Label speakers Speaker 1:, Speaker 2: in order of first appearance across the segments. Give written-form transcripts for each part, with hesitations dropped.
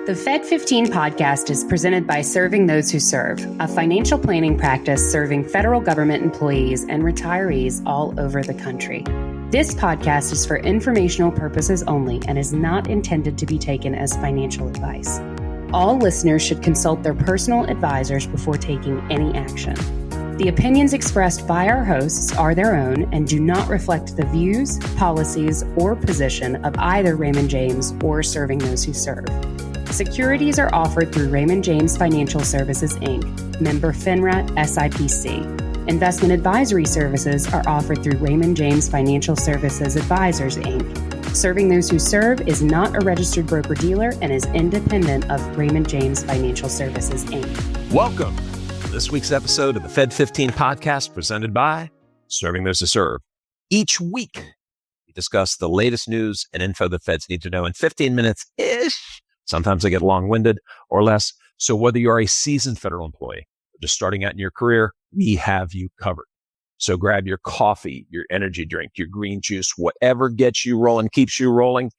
Speaker 1: The Fed15 Podcast is presented by Serving Those Who Serve, a financial planning practice serving federal government employees and retirees all over the country. This podcast is for informational purposes only and is not intended to be taken as financial advice. All listeners should consult their personal advisors before taking any action. The opinions expressed by our hosts are their own and do not reflect the views, policies, or position of either Raymond James or Serving Those Who Serve. Securities are offered through Raymond James Financial Services, Inc., member FINRA SIPC. Investment advisory services are offered through Raymond James Financial Services Advisors, Inc. Serving Those Who Serve is not a registered broker-dealer and is independent of Raymond James Financial Services, Inc.
Speaker 2: Welcome to this week's episode of the Fed15 Podcast presented by Serving Those Who Serve. Each week, we discuss the latest news and info the feds need to know in 15 minutes-ish. Sometimes they get long-winded or less. So whether you're a seasoned federal employee or just starting out in your career, we have you covered. So grab your coffee, your energy drink, your green juice, whatever gets you rolling, keeps you rolling.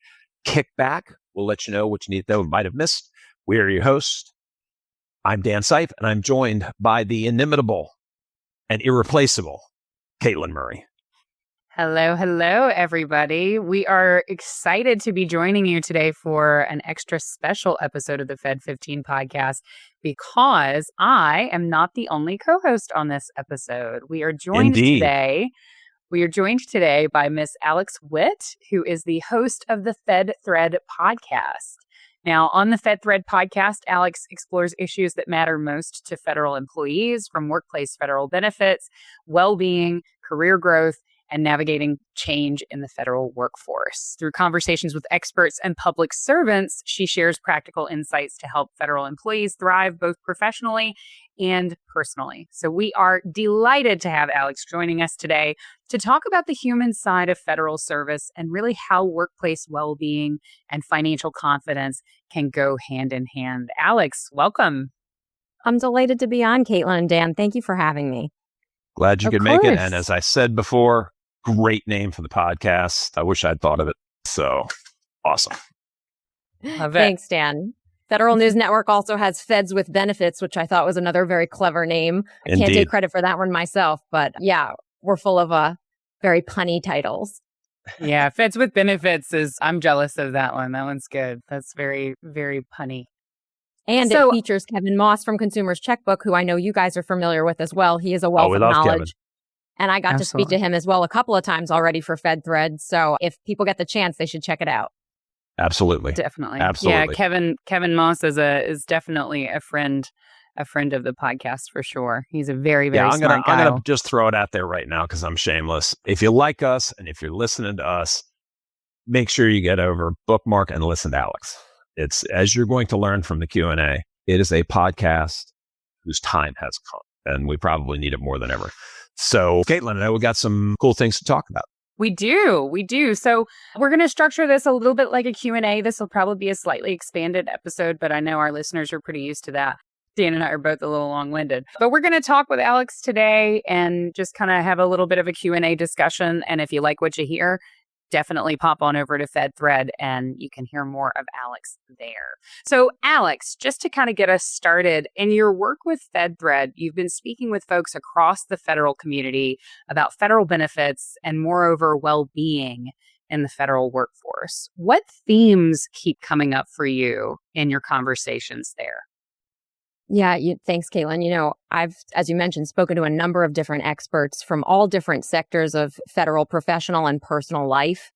Speaker 2: Kick back. We'll let you know what you need to know and might have missed. We are your host. I'm Dan Seif, and I'm joined by the inimitable and irreplaceable Katelyn Murray.
Speaker 3: Hello, everybody. We are excited to be joining you today for an extra special episode of the Fed15 Podcast because I am not the only co-host on this episode. We are joined today by Miss Alex Witt, who is the host of the Fed Thread Podcast. Now, on the Fed Thread Podcast, Alex explores issues that matter most to federal employees, from workplace federal benefits, well-being, career growth, and navigating change in the federal workforce. Through conversations with experts and public servants, she shares practical insights to help federal employees thrive both professionally and personally. So we are delighted to have Alex joining us today to talk about the human side of federal service and really how workplace well-being and financial confidence can go hand in hand. Alex, welcome.
Speaker 4: I'm delighted to be on, Katelyn and Dan. Thank you for having me.
Speaker 2: Glad you could make it. And as I said before, great name for the podcast. I wish I'd thought of it. So awesome.
Speaker 3: Love it.
Speaker 4: Thanks, Dan. Federal News Network also has Feds with Benefits, which I thought was another very clever name. I can't take credit for that one myself, but yeah, we're full of very punny titles.
Speaker 3: Yeah, Feds with Benefits I'm jealous of that one. That one's good. That's very, very punny.
Speaker 4: And it features Kevin Moss from Consumers Checkbook, who I know you guys are familiar with as well. He is a wealth of knowledge.
Speaker 2: Kevin.
Speaker 4: And I got to speak to him as well a couple of times already for Fed Thread. So if people get the chance, they should check it out.
Speaker 2: Absolutely.
Speaker 3: Definitely.
Speaker 2: Absolutely.
Speaker 3: Yeah, Kevin Moss is definitely a friend of the podcast for sure. He's a very, very smart guy.
Speaker 2: I'm going to just throw it out there right now because I'm shameless. If you like us and if you're listening to us, make sure you get over, bookmark, and listen to Alex. It's, as you're going to learn from the Q&A, it is a podcast whose time has come, and we probably need it more than ever. So, Katelyn, I know we got some cool things to talk about.
Speaker 3: We do. So we're going to structure this a little bit like a Q&A. This will probably be a slightly expanded episode, but I know our listeners are pretty used to that. Dan and I are both a little long-winded. But we're going to talk with Alex today and just kind of have a little bit of a Q&A discussion. And if you like what you hear, definitely pop on over to Fed Thread and you can hear more of Alex there. So Alex, just to kind of get us started, in your work with Fed Thread, you've been speaking with folks across the federal community about federal benefits and moreover, well-being in the federal workforce. What themes keep coming up for you in your conversations there?
Speaker 4: Yeah, thanks, Katelyn. You know, I've, as you mentioned, spoken to a number of different experts from all different sectors of federal, professional, and personal life.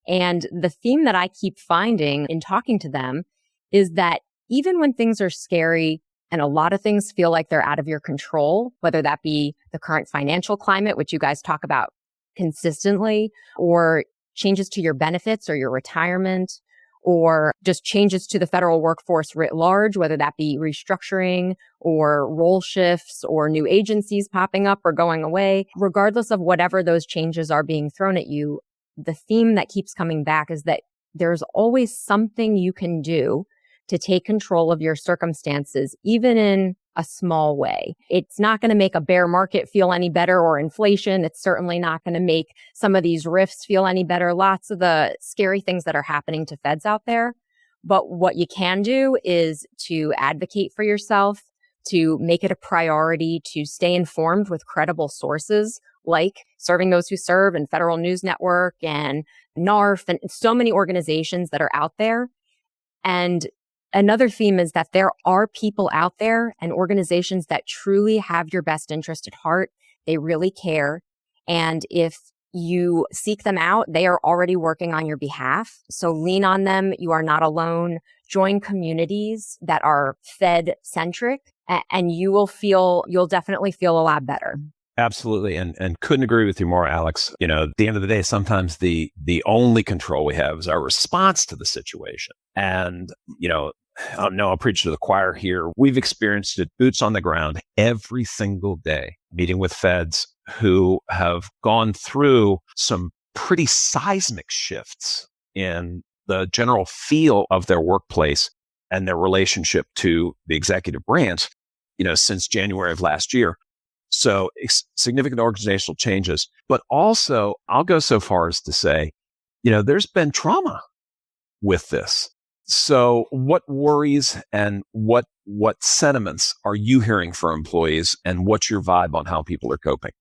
Speaker 4: And the theme that I keep finding in talking to them is that even when things are scary and a lot of things feel like they're out of your control, whether that be the current financial climate, which you guys talk about consistently, or changes to your benefits or your retirement, or just changes to the federal workforce writ large, whether that be restructuring or role shifts or new agencies popping up or going away, regardless of whatever those changes are being thrown at you, the theme that keeps coming back is that there's always something you can do to take control of your circumstances, even in a small way. It's not going to make a bear market feel any better or inflation. It's certainly not going to make some of these rifts feel any better. Lots of the scary things that are happening to feds out there. But what you can do is to advocate for yourself, to make it a priority to stay informed with credible sources like Serving Those Who Serve and Federal News Network and NARF and so many organizations that are out there. And another theme is that there are people out there and organizations that truly have your best interest at heart. They really care. And if you seek them out, they are already working on your behalf. So lean on them. You are not alone. Join communities that are Fed-centric, and you'll definitely feel a lot better.
Speaker 2: Absolutely. And couldn't agree with you more, Alex. At the end of the day, sometimes the only control we have is our response to the situation. And, I'll preach to the choir here. We've experienced it boots on the ground every single day, meeting with feds who have gone through some pretty seismic shifts in the general feel of their workplace and their relationship to the executive branch, since January of last year. So significant organizational changes, but also I'll go so far as to say, there's been trauma with this. So what worries and what sentiments are you hearing from employees, and what's your vibe on how people are coping?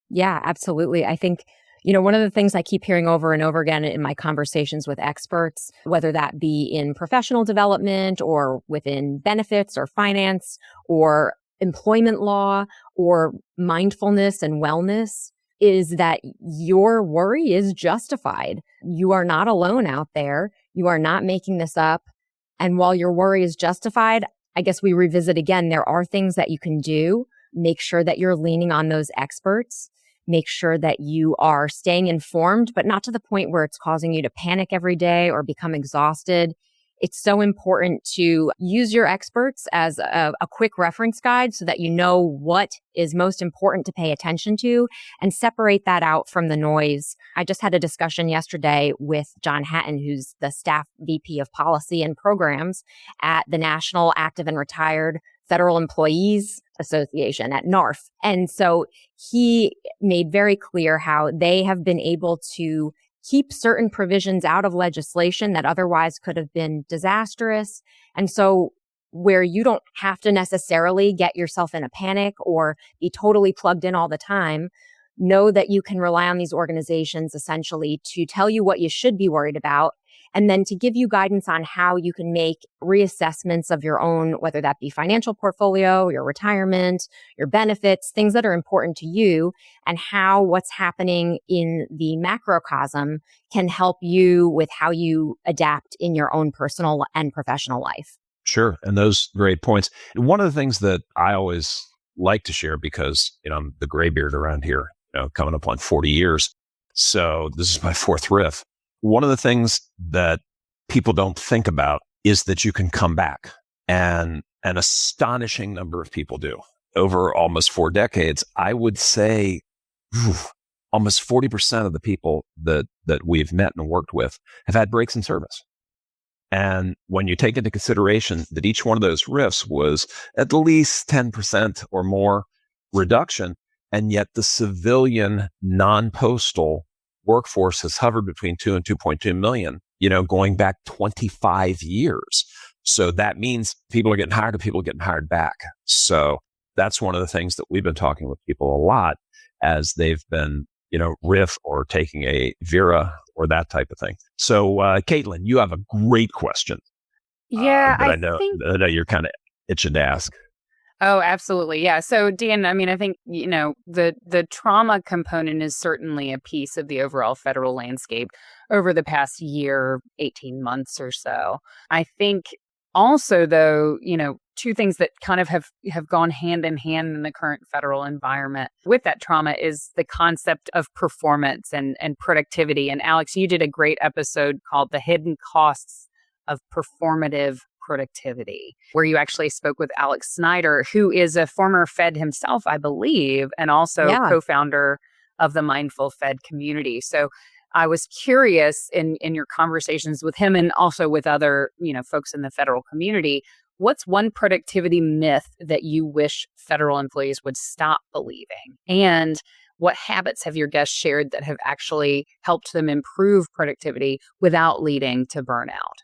Speaker 4: Yeah, absolutely. I think, one of the things I keep hearing over and over again in my conversations with experts, whether that be in professional development or within benefits or finance or employment law or mindfulness and wellness, is that your worry is justified. You are not alone out there. You are not making this up. And while your worry is justified, I guess we revisit again, there are things that you can do. Make sure that you're leaning on those experts. Make sure that you are staying informed, but not to the point where it's causing you to panic every day or become exhausted. It's so important to use your experts as a quick reference guide so that you know what is most important to pay attention to and separate that out from the noise. I just had a discussion yesterday with John Hatton, who's the staff VP of Policy and Programs at the National Active and Retired Federal Employees Association at NARF. And so he made very clear how they have been able to keep certain provisions out of legislation that otherwise could have been disastrous. And so where you don't have to necessarily get yourself in a panic or be totally plugged in all the time, know that you can rely on these organizations essentially to tell you what you should be worried about, and then to give you guidance on how you can make reassessments of your own, whether that be financial portfolio, your retirement, your benefits, things that are important to you, and how what's happening in the macrocosm can help you with how you adapt in your own personal and professional life.
Speaker 2: Sure. And those great points. One of the things that I always like to share, because, I'm the graybeard around here, coming up on 40 years. So this is my fourth riff. One of the things that people don't think about is that you can come back, and an astonishing number of people do. Over almost 4 decades, I would say almost 40% of the people that we've met and worked with have had breaks in service. And when you take into consideration that each one of those riffs was at least 10% or more reduction, and yet the civilian non-postal workforce has hovered between 2 and 2.2 million, going back 25 years. So that means people are getting hired and people are getting hired back. So that's one of the things that we've been talking with people a lot as they've been, RIF or taking a Vera or that type of thing. So, Katelyn, you have a great question.
Speaker 3: Yeah,
Speaker 2: I know you're kind of itching to ask.
Speaker 3: Oh, absolutely. Yeah. So, Dan, I think, the trauma component is certainly a piece of the overall federal landscape over the past year, 18 months or so. I think also, though, two things that kind of have gone hand in hand in the current federal environment with that trauma is the concept of performance and productivity. And Alex, you did a great episode called The Hidden Costs of Performative Productivity, where you actually spoke with Alex Snyder, who is a former Fed himself, I believe, and also co-founder of the Mindful Fed community. So I was curious in your conversations with him and also with other, folks in the federal community, what's one productivity myth that you wish federal employees would stop believing? And what habits have your guests shared that have actually helped them improve productivity without leading to burnout?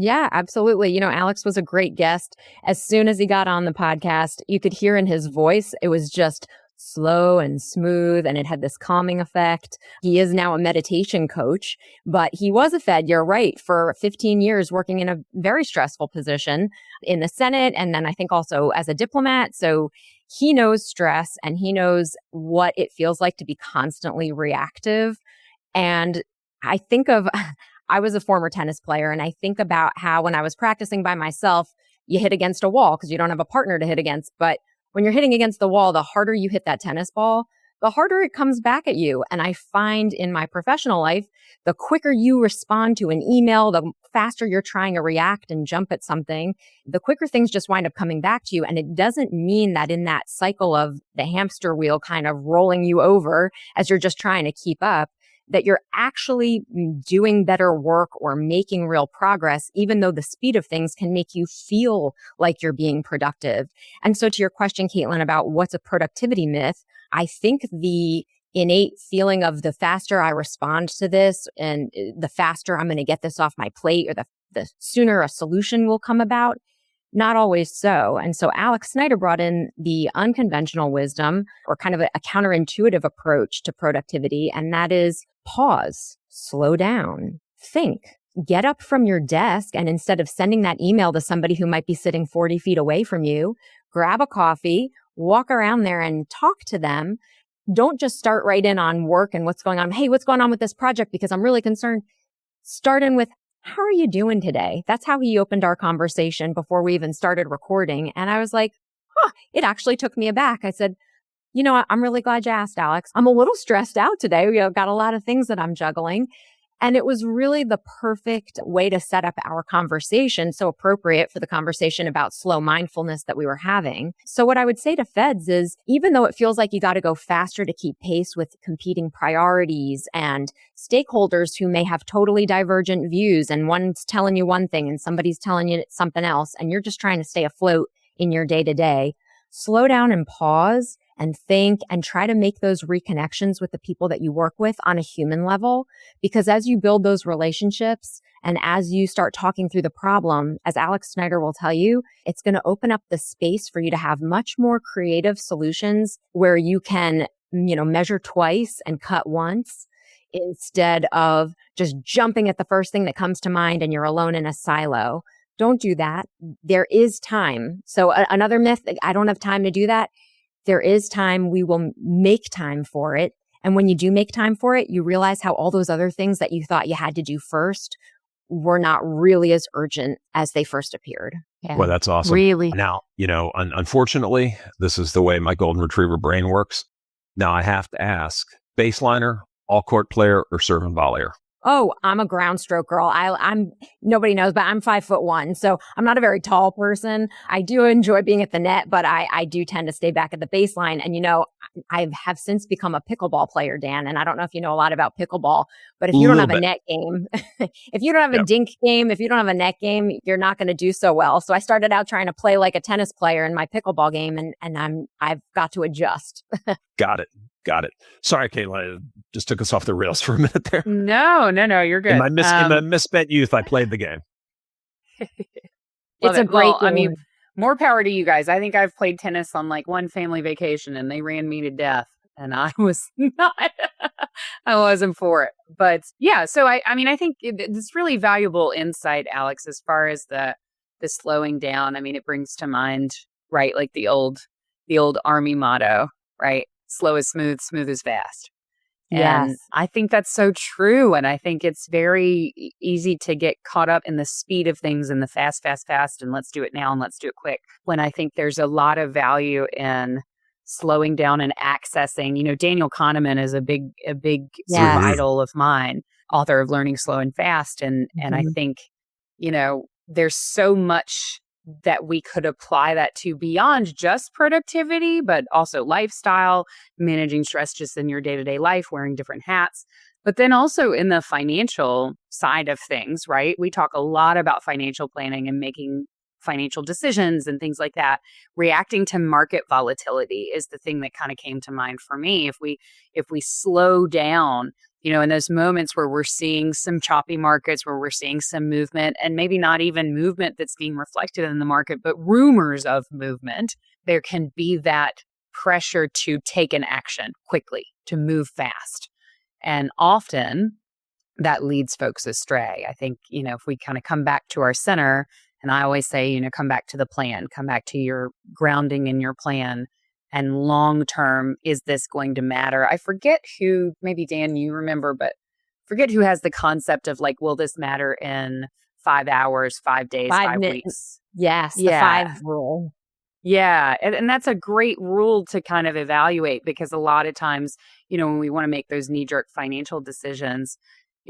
Speaker 4: Yeah, absolutely. Alex was a great guest. As soon as he got on the podcast, you could hear in his voice, it was just slow and smooth, and it had this calming effect. He is now a meditation coach, but he was a Fed, you're right, for 15 years working in a very stressful position in the Senate, and then I think also as a diplomat. So he knows stress and he knows what it feels like to be constantly reactive. And I think of, I was a former tennis player, and I think about how when I was practicing by myself, you hit against a wall because you don't have a partner to hit against. But when you're hitting against the wall, the harder you hit that tennis ball, the harder it comes back at you. And I find in my professional life, the quicker you respond to an email, the faster you're trying to react and jump at something, the quicker things just wind up coming back to you. And it doesn't mean that in that cycle of the hamster wheel kind of rolling you over as you're just trying to keep up, that you're actually doing better work or making real progress, even though the speed of things can make you feel like you're being productive. And so to your question, Katelyn, about what's a productivity myth, I think the innate feeling of the faster I respond to this and the faster I'm going to get this off my plate, or the sooner a solution will come about, not always so. And so Alex Snyder brought in the unconventional wisdom, or kind of a counterintuitive approach to productivity, and that is pause, slow down, think, get up from your desk, and instead of sending that email to somebody who might be sitting 40 feet away from you, grab a coffee, walk around there and talk to them. Don't just start right in on work and what's going on. Hey, what's going on with this project? Because I'm really concerned. Start in with, how are you doing today? That's how he opened our conversation before we even started recording. And I was like, it actually took me aback. I said, I'm really glad you asked, Alex. I'm a little stressed out today. We've got a lot of things that I'm juggling. And it was really the perfect way to set up our conversation, so appropriate for the conversation about slow mindfulness that we were having. So what I would say to Feds is, even though it feels like you got to go faster to keep pace with competing priorities and stakeholders who may have totally divergent views, and one's telling you one thing and somebody's telling you something else, and you're just trying to stay afloat in your day-to-day, slow down and pause and think and try to make those reconnections with the people that you work with on a human level. Because as you build those relationships and as you start talking through the problem, as Alex Snyder will tell you, it's going to open up the space for you to have much more creative solutions where you can, measure twice and cut once, instead of just jumping at the first thing that comes to mind and you're alone in a silo. Don't do that. There is time. So another myth, I don't have time to do that. There is time. We will make time for it. And when you do make time for it, you realize how all those other things that you thought you had to do first were not really as urgent as they first appeared.
Speaker 3: Yeah.
Speaker 2: Well, that's awesome.
Speaker 3: Really.
Speaker 2: Now, unfortunately, this is the way my golden retriever brain works. Now I have to ask, baseliner, all court player, or serve and volleyer?
Speaker 4: Oh, I'm a ground stroke girl. I'm nobody knows, but I'm 5'1", so I'm not a very tall person. I do enjoy being at the net, but I do tend to stay back at the baseline. And I have since become a pickleball player, Dan. And I don't know if you know a lot about pickleball, but if you don't have a net game, if you don't have a dink game, if you don't have a net game, you're not going to do so well. So I started out trying to play like a tennis player in my pickleball game, and I've got to adjust.
Speaker 2: Got it. Sorry, Katelyn, I just took us off the rails for a minute there.
Speaker 3: No, you're good.
Speaker 2: In my misspent youth, I played the game.
Speaker 4: It's a great game.
Speaker 3: I mean, more power to you guys. I think I've played tennis on like one family vacation and they ran me to death and I was I wasn't for it. But yeah, so I think it's really valuable insight, Alex, as far as the slowing down. I mean, it brings to mind, right, like the old Army motto, right? Slow is smooth, smooth is fast. And
Speaker 4: yes.
Speaker 3: I think that's so true. And I think it's very easy to get caught up in the speed of things and the fast, and let's do it now and let's do it quick. When I think there's a lot of value in slowing down and accessing, Daniel Kahneman is a big sort of idol of mine, author of Learning Slow and Fast. And I think, there's so much that we could apply that to beyond just productivity, but also lifestyle, managing stress just in your day-to-day life, wearing different hats, but then also in the financial side of things, right? We talk a lot about financial planning and making financial decisions and things like that. Reacting to market volatility is the thing that kind of came to mind for me. If we slow down in those moments where we're seeing some choppy markets, where we're seeing some movement, and maybe not even movement that's being reflected in the market, but rumors of movement, there can be that pressure to take an action quickly, to move fast. And often that leads folks astray. I think, if we kind of come back to our center, and I always say, come back to the plan, come back to your grounding in your plan. And long term, is this going to matter? I forget who, maybe Dan, you remember, but forget who has the concept of like, will this matter in 5 hours, 5 days, 5 weeks?
Speaker 4: Yes, the 5 rule.
Speaker 3: Yeah. And that's a great rule to kind of evaluate, because a lot of times, when we want to make those knee-jerk financial decisions,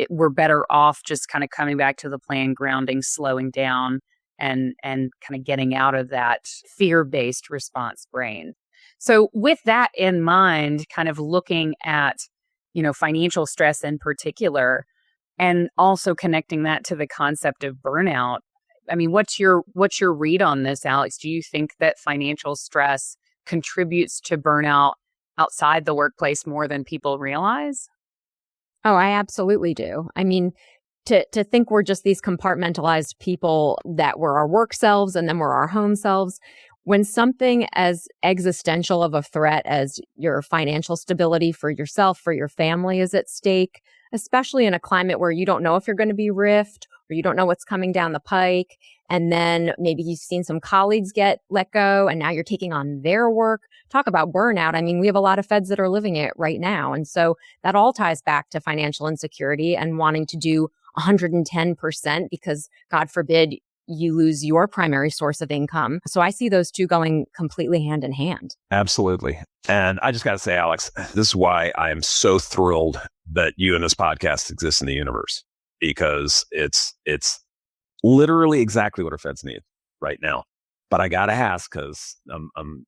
Speaker 3: we're better off just kind of coming back to the plan, grounding, slowing down, and kind of getting out of that fear-based response brain. So with that in mind, kind of looking at, financial stress in particular, and also connecting that to the concept of burnout. I mean, what's your read on this, Alex? Do you think that financial stress contributes to burnout outside the workplace more than people realize?
Speaker 4: Oh, I absolutely do. I mean, to think we're just these compartmentalized people, that we're our work selves and then we're our home selves. When something as existential of a threat as your financial stability for yourself, for your family is at stake, especially in a climate where you don't know if you're going to be riffed or you don't know what's coming down the pike, and then maybe you've seen some colleagues get let go and now you're taking on their work. Talk about burnout. I mean, we have a lot of feds that are living it right now. And so that all ties back to financial insecurity and wanting to do 110% because, God forbid, you lose your primary source of income. So I see those two going completely hand in hand.
Speaker 2: Absolutely. And I just got to say, Alex, this is why I am so thrilled that you and this podcast exist in the universe, because it's literally exactly what our feds need right now. But I got to ask, because I'm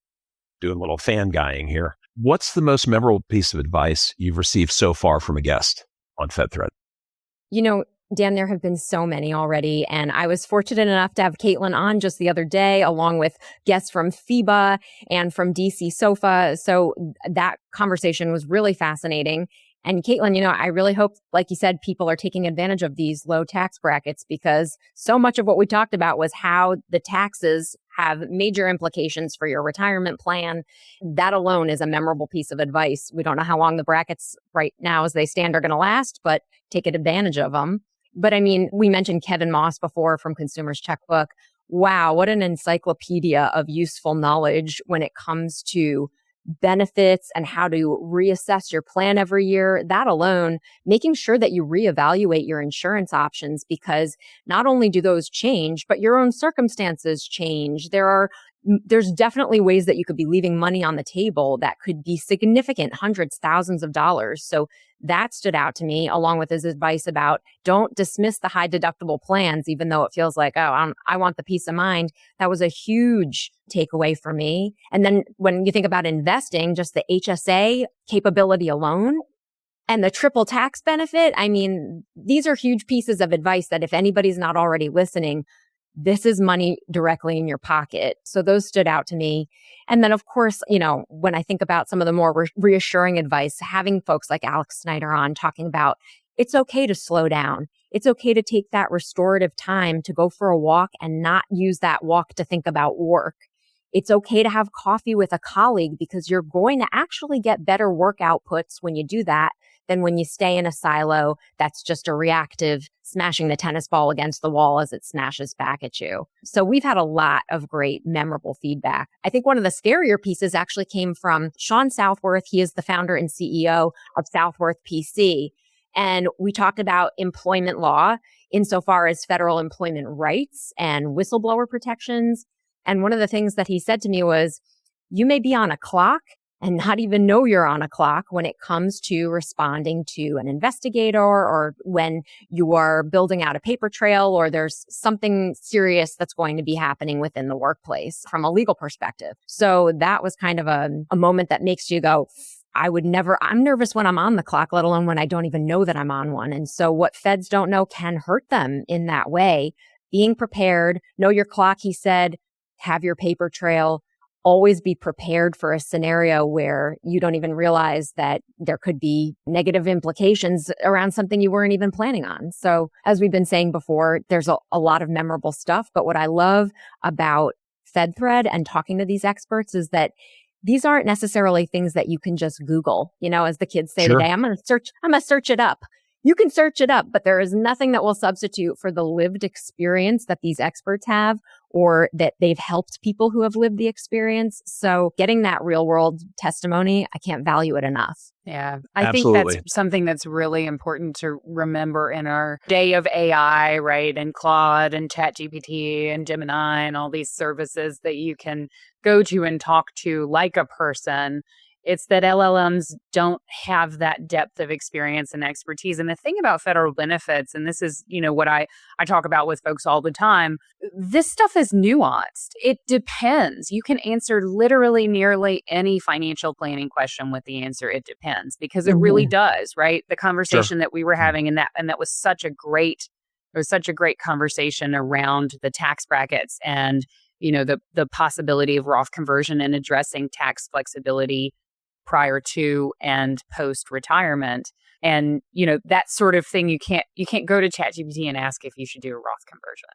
Speaker 2: doing a little fan guying here. What's the most memorable piece of advice you've received so far from a guest on FedThread?
Speaker 4: Dan, there have been so many already, and I was fortunate enough to have Katelyn on just the other day, along with guests from FIBA and from DC SOFA. So that conversation was really fascinating. And Katelyn, I really hope, like you said, people are taking advantage of these low tax brackets, because so much of what we talked about was how the taxes have major implications for your retirement plan. That alone is a memorable piece of advice. We don't know how long the brackets right now as they stand are going to last, but take advantage of them. But I mean, we mentioned Kevin Moss before from Consumer's Checkbook. Wow, what an encyclopedia of useful knowledge when it comes to benefits and how to reassess your plan every year. That alone, making sure that you reevaluate your insurance options, because not only do those change, but your own circumstances change. There's definitely ways that you could be leaving money on the table that could be significant, hundreds, thousands of dollars. So that stood out to me, along with his advice about don't dismiss the high deductible plans, even though it feels like, I want the peace of mind. That was a huge takeaway for me. And then when you think about investing, just the HSA capability alone and the triple tax benefit, I mean, these are huge pieces of advice that if anybody's not already listening, this is money directly in your pocket. So those stood out to me. And then, of course, when I think about some of the more reassuring advice, having folks like Alex Snyder on talking about it's okay to slow down. It's okay to take that restorative time to go for a walk and not use that walk to think about work. It's okay to have coffee with a colleague, because you're going to actually get better work outputs when you do that than when you stay in a silo that's just a reactive smashing the tennis ball against the wall as it smashes back at you. So we've had a lot of great, memorable feedback. I think one of the scarier pieces actually came from Sean Southworth. He is the founder and CEO of Southworth PC. And we talked about employment law insofar as federal employment rights and whistleblower protections. And one of the things that he said to me was, you may be on a clock and not even know you're on a clock when it comes to responding to an investigator, or when you are building out a paper trail, or there's something serious that's going to be happening within the workplace from a legal perspective. So that was kind of a moment that makes you go, I'm nervous when I'm on the clock, let alone when I don't even know that I'm on one. And so what feds don't know can hurt them in that way. Being prepared, know your clock, he said, have your paper trail. always be prepared for a scenario where you don't even realize that there could be negative implications around something you weren't even planning on. So as we've been saying before, there's a lot of memorable stuff. But what I love about FedThread and talking to these experts is that these aren't necessarily things that you can just Google. As the kids say today, I'm going to search it up. You can search it up, but there is nothing that will substitute for the lived experience that these experts have or that they've helped people who have lived the experience. So getting that real world testimony, I can't value it enough.
Speaker 3: Yeah, I
Speaker 2: Absolutely.
Speaker 3: think that's something that's really important to remember in our day of AI, right? And Claude and ChatGPT and Gemini and all these services that you can go to and talk to like a person. It's that LLMs don't have that depth of experience and expertise. And the thing about federal benefits, and this is, what I talk about with folks all the time, this stuff is nuanced. It depends. You can answer literally nearly any financial planning question with the answer, it depends, because it really does, right? The conversation that we were having and that was such a great conversation around the tax brackets and, the possibility of Roth conversion and addressing tax flexibility prior to and post retirement. And, that sort of thing, you can't go to ChatGPT and ask if you should do a Roth conversion.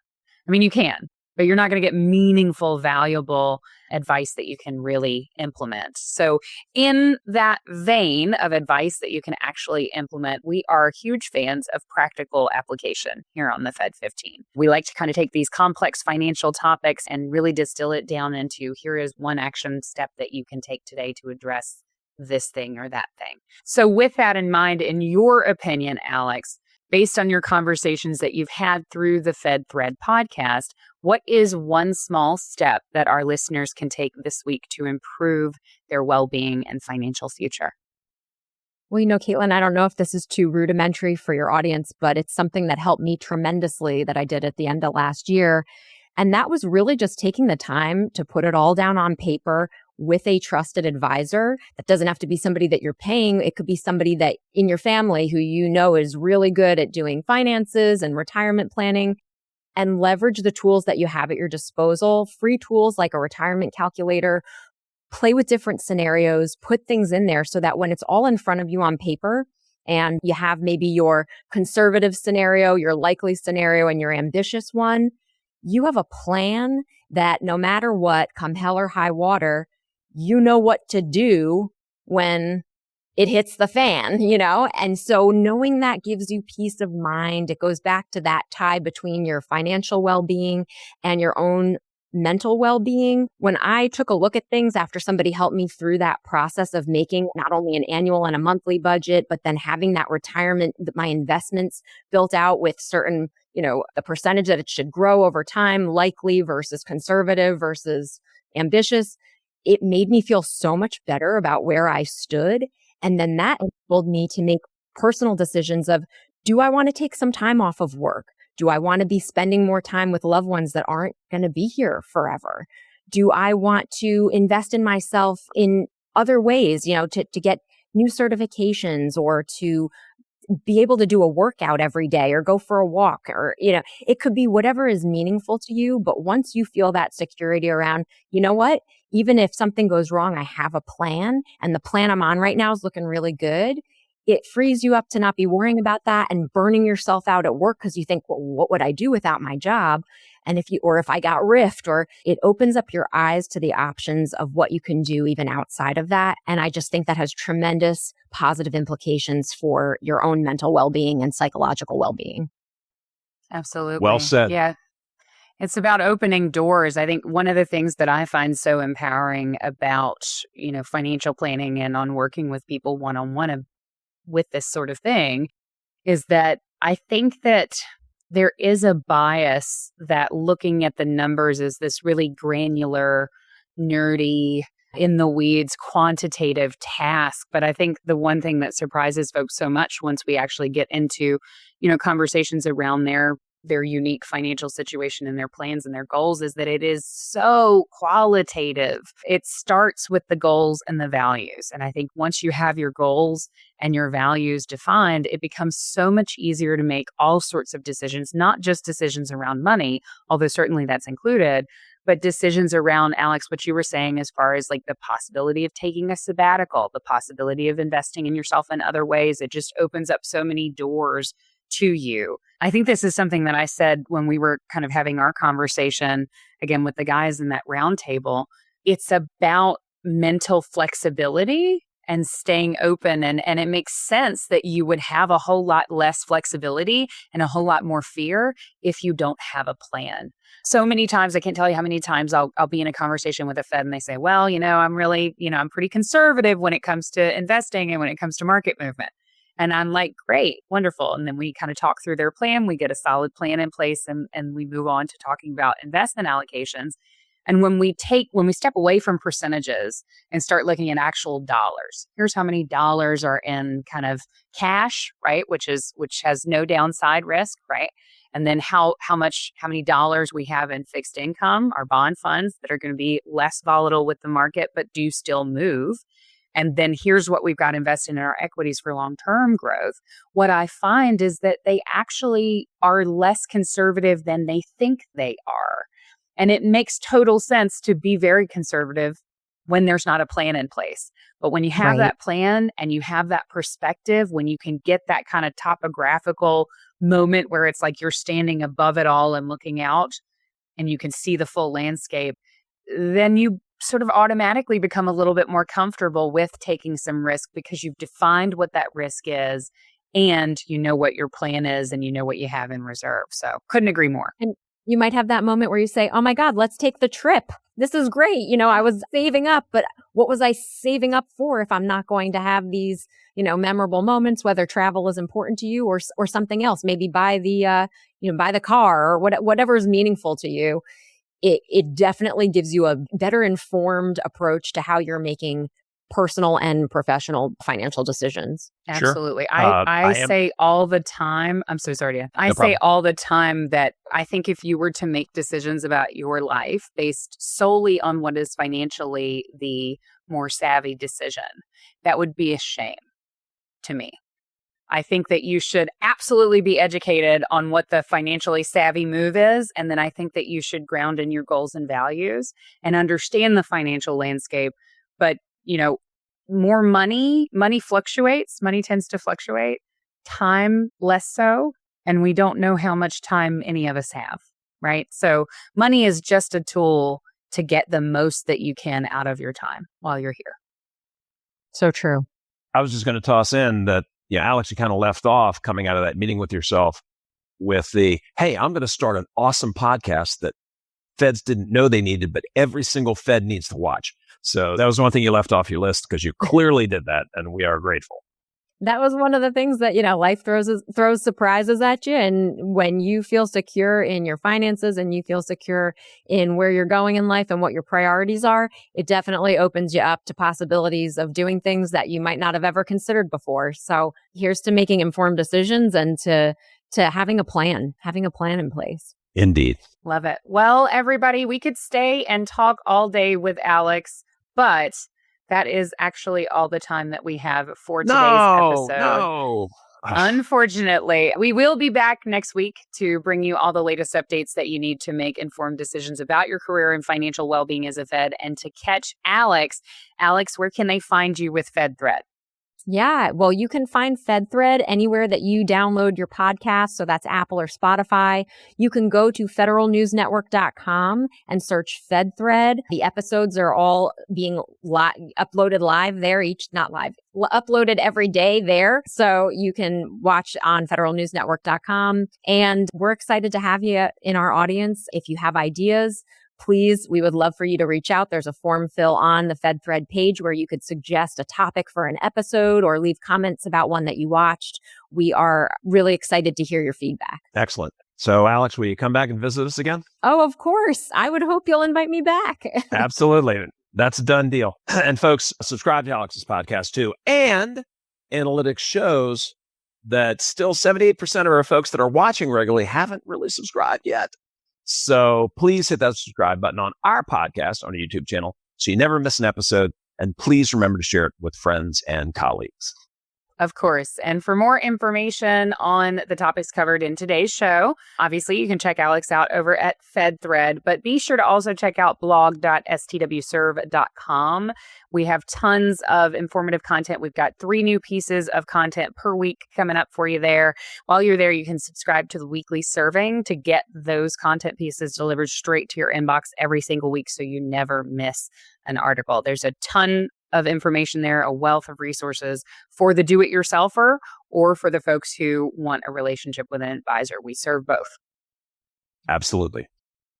Speaker 3: I mean, you can, but you're not going to get meaningful, valuable advice that you can really implement. So in that vein of advice that you can actually implement, we are huge fans of practical application here on the Fed15. We like to kind of take these complex financial topics and really distill it down into here is one action step that you can take today to address this thing or that thing. So with that in mind, in your opinion, Alex, based on your conversations that you've had through the FedThread podcast, what is one small step that our listeners can take this week to improve their well-being and financial future?
Speaker 4: Well, Katelyn, I don't know if this is too rudimentary for your audience, but it's something that helped me tremendously that I did at the end of last year. And that was really just taking the time to put it all down on paper with a trusted advisor. That doesn't have to be somebody that you're paying. It could be somebody that in your family who is really good at doing finances and retirement planning, and leverage the tools that you have at your disposal, free tools like a retirement calculator. Play with different scenarios, put things in there so that when it's all in front of you on paper and you have maybe your conservative scenario, your likely scenario, and your ambitious one, you have a plan that no matter what, come hell or high water, you know what to do when it hits the fan, And so knowing that gives you peace of mind. It goes back to that tie between your financial well-being and your own mental well-being. When I took a look at things after somebody helped me through that process of making not only an annual and a monthly budget, but then having that retirement, my investments built out with certain, the percentage that it should grow over time, likely versus conservative versus ambitious, it made me feel so much better about where I stood. And then that enabled me to make personal decisions of, do I want to take some time off of work? Do I want to be spending more time with loved ones that aren't going to be here forever? Do I want to invest in myself in other ways, to get new certifications or to be able to do a workout every day or go for a walk or, it could be whatever is meaningful to you. But once you feel that security around, what, even if something goes wrong, I have a plan and the plan I'm on right now is looking really good. It frees you up to not be worrying about that and burning yourself out at work because you think, well, what would I do without my job? And if I got riffed, or it opens up your eyes to the options of what you can do even outside of that. And I just think that has tremendous positive implications for your own mental well-being and psychological well-being.
Speaker 3: Absolutely.
Speaker 2: Well said.
Speaker 3: Yeah. It's about opening doors. I think one of the things that I find so empowering about, financial planning and on working with people one-on-one with this sort of thing is that I think that there is a bias that looking at the numbers is this really granular, nerdy, in the weeds, quantitative task. But I think the one thing that surprises folks so much once we actually get into, conversations around their unique financial situation and their plans and their goals is that it is so qualitative. It starts with the goals and the values. And I think once you have your goals and your values defined, it becomes so much easier to make all sorts of decisions, not just decisions around money, although certainly that's included, but decisions around, Alex, what you were saying as far as like the possibility of taking a sabbatical, the possibility of investing in yourself in other ways. It just opens up so many doors to you. I think this is something that I said when we were kind of having our conversation, again, with the guys in that round table. It's about mental flexibility and staying open. And it makes sense that you would have a whole lot less flexibility and a whole lot more fear if you don't have a plan. So many times, I can't tell you how many times I'll be in a conversation with a Fed and they say, well, I'm really, I'm pretty conservative when it comes to investing and when it comes to market movement. And I'm like, great, wonderful. And then we kind of talk through their plan. We get a solid plan in place and we move on to talking about investment allocations. And when we step away from percentages and start looking at actual dollars, here's how many dollars are in kind of cash, right? Which has no downside risk, right? And then how many dollars we have in fixed income, our bond funds that are going to be less volatile with the market, but do still move. And then here's what we've got invested in our equities for long-term growth. What I find is that they actually are less conservative than they think they are. And it makes total sense to be very conservative when there's not a plan in place. But when you have that plan and you have that perspective, when you can get that kind of topographical moment where it's like you're standing above it all and looking out and you can see the full landscape, then you sort of automatically become a little bit more comfortable with taking some risk because you've defined what that risk is and you know what your plan is and you know what you have in reserve. So couldn't agree more.
Speaker 4: And you might have that moment where you say, oh my God, let's take the trip. This is great. I was saving up, but what was I saving up for if I'm not going to have these, memorable moments, whether travel is important to you or something else, maybe buy the car or whatever is meaningful to you. It definitely gives you a better informed approach to how you're making personal and professional financial decisions.
Speaker 3: Absolutely. Sure. I say all the time, I'm so sorry, Dan. I say all the time that I think if you were to make decisions about your life based solely on what is financially the more savvy decision, that would be a shame to me. I think that you should absolutely be educated on what the financially savvy move is. And then I think that you should ground in your goals and values and understand the financial landscape. But more money fluctuates. Money tends to fluctuate. Time, less so. And we don't know how much time any of us have, right? So money is just a tool to get the most that you can out of your time while you're here.
Speaker 4: So true.
Speaker 2: I was just going to toss in that, Alex, you kind of left off coming out of that meeting with yourself with the, hey, I'm going to start an awesome podcast that Feds didn't know they needed, but every single Fed needs to watch. So that was one thing you left off your list because you clearly did that, and we are grateful.
Speaker 4: That was one of the things that, life throws surprises at you. And when you feel secure in your finances and you feel secure in where you're going in life and what your priorities are, it definitely opens you up to possibilities of doing things that you might not have ever considered before. So here's to making informed decisions and to having a plan in place.
Speaker 2: Indeed.
Speaker 3: Love it. Well, everybody, we could stay and talk all day with Alex, but that is actually all the time that we have for today's episode.
Speaker 2: No.
Speaker 3: Unfortunately, we will be back next week to bring you all the latest updates that you need to make informed decisions about your career and financial well-being as a Fed. And to catch Alex, where can they find you with FedThread?
Speaker 4: Yeah, well, you can find FedThread anywhere that you download your podcast. So that's Apple or Spotify. You can go to federalnewsnetwork.com and search FedThread. The episodes are all being uploaded live there, uploaded every day there. So you can watch on federalnewsnetwork.com. And we're excited to have you in our audience. If you have ideas, please, we would love for you to reach out. There's a form fill on the FedThread page where you could suggest a topic for an episode or leave comments about one that you watched. We are really excited to hear your feedback.
Speaker 2: Excellent. So, Alex, will you come back and visit us again?
Speaker 4: Oh, of course. I would hope you'll invite me back.
Speaker 2: Absolutely. That's a done deal. And folks, subscribe to Alex's podcast too. And analytics shows that still 78% of our folks that are watching regularly haven't really subscribed yet. So please hit that subscribe button on our podcast on our YouTube channel so you never miss an episode. And please remember to share it with friends and colleagues.
Speaker 3: Of course. And for more information on the topics covered in today's show, obviously you can check Alex out over at FedThread, but be sure to also check out blog.stwserve.com. We have tons of informative content. We've got 3 new pieces of content per week coming up for you there. While you're there, you can subscribe to the weekly serving to get those content pieces delivered straight to your inbox every single week so you never miss an article. There's a ton of information there, a wealth of resources for the do-it-yourselfer or for the folks who want a relationship with an advisor. We serve both.
Speaker 2: Absolutely.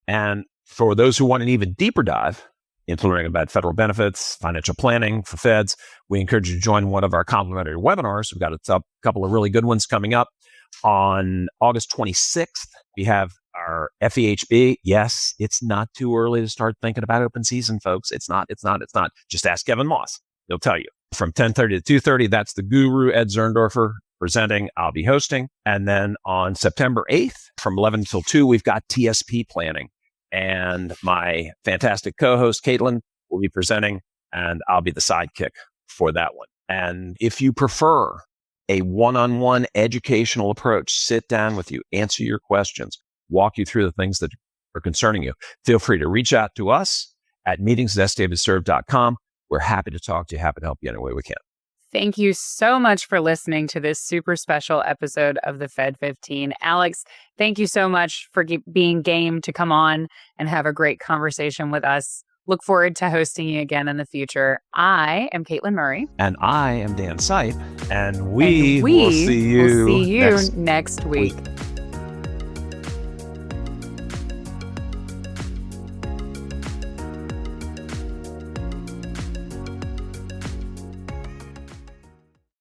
Speaker 2: And for those who want an even deeper dive into learning about federal benefits, financial planning for feds, we encourage you to join one of our complimentary webinars. We've got a couple of really good ones coming up. On August 26th, we have our FEHB. Yes, it's not too early to start thinking about open season, folks. It's not. Just ask Kevin Moss. He'll tell you. From 10:30 to 2:30, that's the guru, Ed Zerndorfer, presenting. I'll be hosting. And then on September 8th, from 11 till 2, we've got TSP planning. And my fantastic co-host, Katelyn, will be presenting, and I'll be the sidekick for that one. And if you prefer a one-on-one educational approach, sit down with you, answer your questions, walk you through the things that are concerning you, feel free to reach out to us at meetings@stwserve.com. We're happy to talk to you, happy to help you any way we can.
Speaker 3: Thank you so much for listening to this super special episode of the Fed15. Alex, thank you so much for being game to come on and have a great conversation with us. Look forward to hosting you again in the future. I am Katelyn Murray.
Speaker 2: And I am Dan Sipe. And we will see you
Speaker 3: next week.